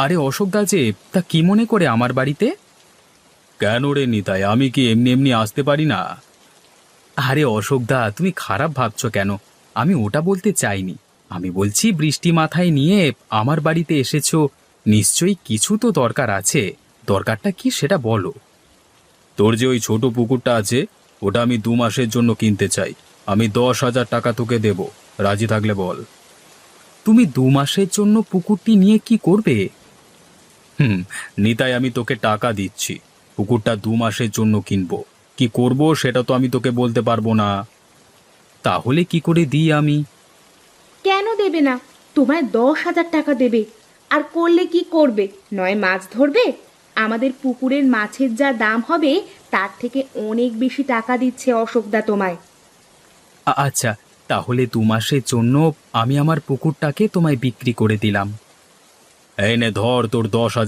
আরে অশোক দা যে, তা কি মনে করে আমার বাড়িতে? কেন রে নিতাই, আমি কি এমনি এমনি আসতে পারি না? আরে অশোক দা, তুমি খারাপ ভাবছো কেন? আমি ওটা বলতে চাইনি। আমি বলছি বৃষ্টি মাথায় নিয়ে আমার বাড়িতে এসেছো, নিশ্চয়ই কিছু তো দরকার আছে। দরকারটা কি সেটা বলো। তোর যে ওই ছোট পুকুরটা আছে, ওটা আমি 2 মাসের জন্য কিনতে চাই। আমি 10,000 টাকা তোকে দেব, রাজি থাকলে বল। তুমি 2 মাসের জন্য পুকুরটি নিয়ে কি করবে? হুম, নিতাই আমি তোকে টাকা দিচ্ছি, পুকুরটা 2 মাসের জন্য কিনবো। কি করব সেটা তো আমি তোকে বলতে পারবো না। তাহলে কি করে দিই আমি? কেন দেবে না? তোমায় 10,000 টাকা দেবে। আর করলে কি করবে? নয় মাছ ধরবে। আমাদের পুকুরের মাছের যা দাম হবে তার থেকে অনেক বেশি টাকা দিচ্ছে অশোকদা তোমায়। আচ্ছা, তাহলে 2 মাসের জন্য আমি আমার পুকুরটাকে তোমায় বিক্রি করে দিলাম। এই নে ধর তোর 10,000।